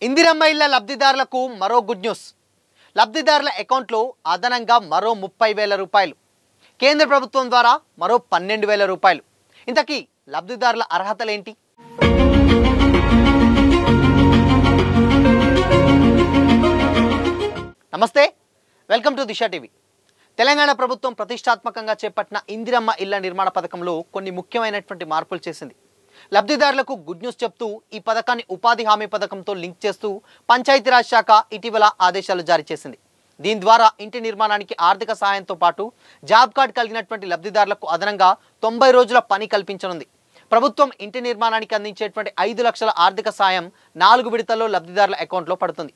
ఇందిరమ్మ ఇళ్ల లబ్ధిదారులకు మరో గుడ్ న్యూస్. లబ్ధిదారుల అకౌంట్లో అదనంగా మరో 30,000 రూపాయలు. కేంద్ర ప్రభుత్వం ద్వారా మరో 12,000 రూపాయలు. ఇంతకీ లబ్ధిదారుల అర్హతలేంటి? నమస్తే, welcome to Disha TV. Telangana ప్రభుత్వం ప్రతిష్టాత్మకంగా చేపట్టిన ఇందిరమ్మ ఇళ్ల నిర్మాణ పథకంలో కొన్ని ముఖ్యమైనటువంటి మార్పులు చేసింది. లబ్ధిదారులకు గుడ్ న్యూస్ చెప్తూ ఈ పథకాన్ని ఉపాధి హామీ పథకంతో లింక్ చేస్తూ పంచాయతీరాజ్ శాఖ ఇటీవల ఆదేశాలు జారీ చేసింది. దీని ద్వారా ఇంటి నిర్మాణానికి ఆర్థిక సహాయంతో పాటు జాబ్ కార్డ్ కలిగినటువంటి లబ్ధిదారులకు అదనంగా 90 రోజుల పని కల్పించనుంది. ప్రభుత్వం ఇంటి నిర్మాణానికి అందించేటువంటి 5 లక్షల ఆర్థిక సాయం 4 విడతల్లో లబ్ధిదారుల అకౌంట్లో పడుతుంది.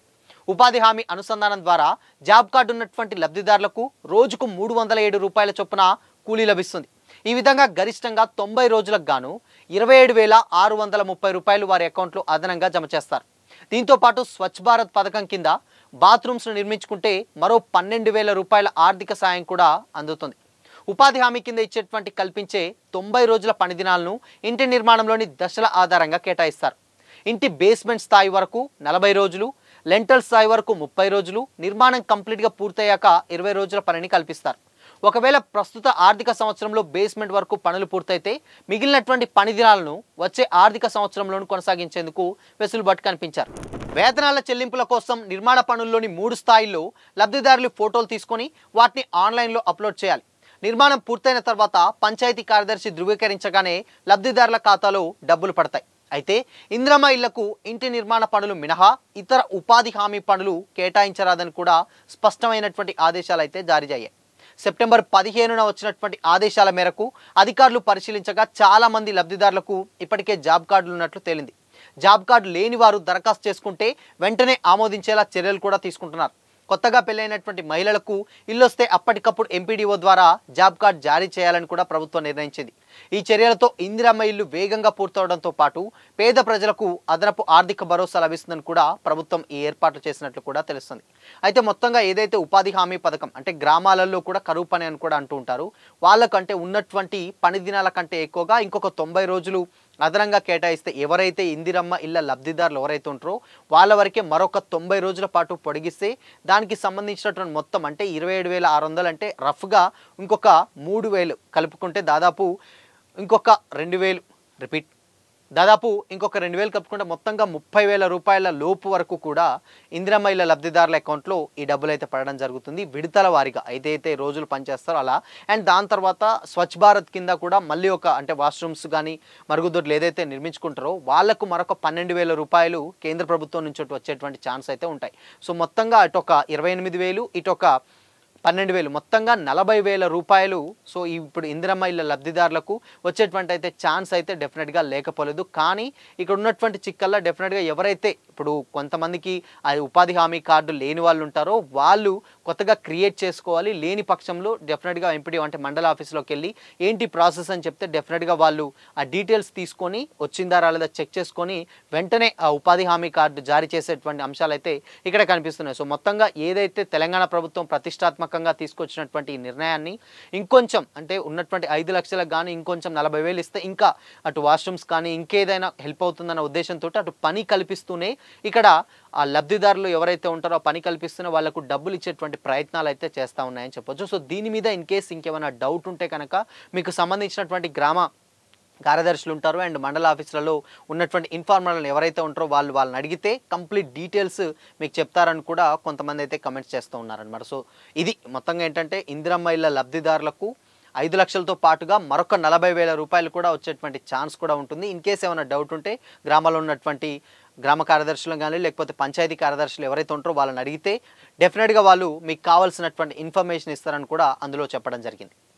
ఉపాధి హామీ అనుసంధానం ద్వారా జాబ్ కార్డు ఉన్నటువంటి లబ్ధిదారులకు రోజుకు 307 రూపాయల చొప్పున కూలీ లభిస్తుంది. ఈ విధంగా గరిష్టంగా 90 రోజులకు గాను 27,630 రూపాయలు వారి అకౌంట్లో అదనంగా జమ చేస్తారు. దీంతో పాటు స్వచ్ఛ భారత్ పథకం కింద బాత్రూమ్స్ను నిర్మించుకుంటే మరో 12,000 రూపాయల ఆర్థిక సాయం కూడా అందుతుంది. ఉపాధి హామీ కింద ఇచ్చేటువంటి కల్పించే 90 రోజుల పని దినాలను ఇంటి నిర్మాణంలోని దశల ఆధారంగా కేటాయిస్తారు. ఇంటి బేస్మెంట్ స్థాయి వరకు 40 రోజులు, లెంటల్ స్థాయి వరకు 30 రోజులు, నిర్మాణం కంప్లీట్గా పూర్తయ్యాక 20 రోజుల పనిని కల్పిస్తారు. ఒకవేళ ప్రస్తుత ఆర్థిక సంవత్సరంలో బేస్మెంట్ వరకు పనులు పూర్తయితే మిగిలినటువంటి పని దినాలను వచ్చే ఆర్థిక సంవత్సరంలోనూ కొనసాగించేందుకు వెసులుబాటు కనిపించారు. వేతనాల చెల్లింపుల కోసం నిర్మాణ పనుల్లోని 3 స్థాయిల్లో లబ్ధిదారులు ఫోటోలు తీసుకొని వాటిని ఆన్లైన్లో అప్లోడ్ చేయాలి. నిర్మాణం పూర్తయిన తర్వాత పంచాయతీ కార్యదర్శి ధృవీకరించగానే లబ్ధిదారుల ఖాతాలో డబ్బులు పడతాయి. అయితే ఇందిరమ్మ ఇళ్లకు ఇంటి నిర్మాణ పనులు మినహా ఇతర ఉపాధి హామీ పనులు కేటాయించరాదని కూడా స్పష్టమైనటువంటి ఆదేశాలు అయితే జారీ అయ్యాయి. సెప్టెంబర్ 15న వచ్చినటువంటి ఆదేశాల మేరకు అధికారులు పరిశీలించగా చాలా మంది లబ్ధిదారులకు ఇప్పటికే జాబ్ కార్డులు ఉన్నట్లు తేలింది. జాబ్ కార్డు లేని వారు దరఖాస్తు చేసుకుంటే వెంటనే ఆమోదించేలా చర్యలు కూడా తీసుకుంటున్నారు. కొత్తగా పెళ్లైనటువంటి మహిళలకు ఇల్లొస్తే అప్పటికప్పుడు ఎంపీడీఓ ద్వారా జాబ్ కార్డ్ జారీ చేయాలని కూడా ప్రభుత్వం నిర్ణయించింది. ఈ చర్యలతో ఇందిరమ్మ ఇల్లు వేగంగా పూర్తవడంతో పాటు పేద ప్రజలకు అదనపు ఆర్థిక భరోసా లభిస్తుందని కూడా ప్రభుత్వం ఈ ఏర్పాట్లు చేసినట్లు కూడా తెలుస్తుంది. అయితే మొత్తంగా ఏదైతే ఉపాధి హామీ పథకం అంటే గ్రామాలలో కూడా కరువు పని అని కూడా అంటూ ఉంటారు, వాళ్ళకంటే ఉన్నటువంటి పని దినాల కంటే ఎక్కువగా ఇంకొక 90 రోజులు అదనంగా కేటాయిస్తే ఎవరైతే ఇందిరమ్మ ఇళ్ల లబ్ధిదారులు ఎవరైతే ఉంటారో వాళ్ళ వరకే మరొక 90 రోజుల పాటు పొడిగిస్తే దానికి సంబంధించినటువంటి మొత్తం అంటే 27,600 అంటే రఫ్గా ఇంకొక 3,000 కలుపుకుంటే దాదాపు ఇంకొక 2,000 కలుపుకుంటే మొత్తంగా 30,000 రూపాయల లోపు వరకు కూడా ఇందిరమ్మ ఇళ్ల లబ్ధిదారుల అకౌంట్లో ఈ డబ్బులు అయితే పడడం జరుగుతుంది. విడతల వారీగా అయితే రోజులు పనిచేస్తారో అలా. అండ్ దాని తర్వాత స్వచ్ఛ భారత్ కింద కూడా మళ్ళీ అంటే వాష్రూమ్స్ కానీ మరుగుదొడ్లు ఏదైతే నిర్మించుకుంటారో వాళ్లకు మరొక 12,000 రూపాయలు కేంద్ర ప్రభుత్వం నుంచి వచ్చేటువంటి ఛాన్స్ అయితే ఉంటాయి. సో మొత్తంగా అటు ఒక 28,000 ఇటు ఒక 12,000 మొత్తంగా 40,000 రూపాయలు. సో ఇప్పుడు ఇందిరమ్మ ఇళ్ల లబ్ధిదారులకు వచ్చేటువంటి అయితే ఛాన్స్ అయితే డెఫినెట్గా లేకపోలేదు. కానీ ఇక్కడ ఉన్నటువంటి చిక్కల్లా డెఫినెట్గా ఎవరైతే ఇప్పుడు కొంతమందికి అది ఉపాధి హామీ కార్డు లేని వాళ్ళు ఉంటారో వాళ్ళు కొత్తగా క్రియేట్ చేసుకోవాలి. లేని పక్షంలో డెఫినెట్గా ఎంపీడీ అంటే మండల ఆఫీస్లోకి వెళ్ళి ఏంటి ప్రాసెస్ అని చెప్తే డెఫినెట్గా వాళ్ళు ఆ డీటెయిల్స్ తీసుకొని వచ్చిందా రాలేదా చెక్ చేసుకొని వెంటనే ఆ ఉపాధి హామీ కార్డు జారీ చేసేటువంటి అంశాలు అయితే ఇక్కడ కనిపిస్తున్నాయి. సో మొత్తంగా ఏదైతే తెలంగాణ ప్రభుత్వం ప్రతిష్టాత్మకంగా తీసుకొచ్చినటువంటి ఈ నిర్ణయాన్ని ఇంకొంచెం అంటే ఉన్నటువంటి 5 లక్షలకు కానీ ఇంకొంచెం 40,000 ఇస్తే ఇంకా అటు వాష్రూమ్స్ కానీ ఇంకేదైనా హెల్ప్ అవుతుందన్న ఉద్దేశంతో అటు పని కల్పిస్తూనే ఇక్కడ ఆ లబ్ధిదారులు ఎవరైతే ఉంటారో పని కల్పిస్తున్న వాళ్ళకు డబ్బులు ఇచ్చేటువంటి ప్రయత్నాలు అయితే చేస్తూ ఉన్నాయని చెప్పొచ్చు. సో దీని మీద ఇన్ కేస్ ఇంకేమైనా డౌట్ ఉంటే కనుక మీకు సంబంధించినటువంటి గ్రామ కార్యదర్శులు ఉంటారు అండ్ మండల ఆఫీసులలో ఉన్నటువంటి ఇన్ఫార్మర్లను ఎవరైతే ఉంటారో వాళ్ళని అడిగితే కంప్లీట్ డీటెయిల్స్ మీకు చెప్తారని కూడా కొంతమంది అయితే కమెంట్స్ చేస్తూ ఉన్నారనమాట. సో ఇది మొత్తంగా ఏంటంటే ఇందిరమ్మ ఇళ్ల లబ్ధిదారులకు 5 లక్షలతో పాటుగా మరొక 40,000 రూపాయలు కూడా వచ్చేటువంటి ఛాన్స్ కూడా ఉంటుంది. ఇన్ కేసు ఏమైనా డౌట్ ఉంటే గ్రామాల్లో ఉన్నటువంటి గ్రామ కార్యదర్శులు కానీ లేకపోతే పంచాయతీ కార్యదర్శులు ఎవరైతే ఉంటారో వాళ్ళని అడిగితే డెఫినెట్గా వాళ్ళు మీకు కావాల్సినటువంటి ఇన్ఫర్మేషన్ ఇస్తారని కూడా అందులో చెప్పడం జరిగింది.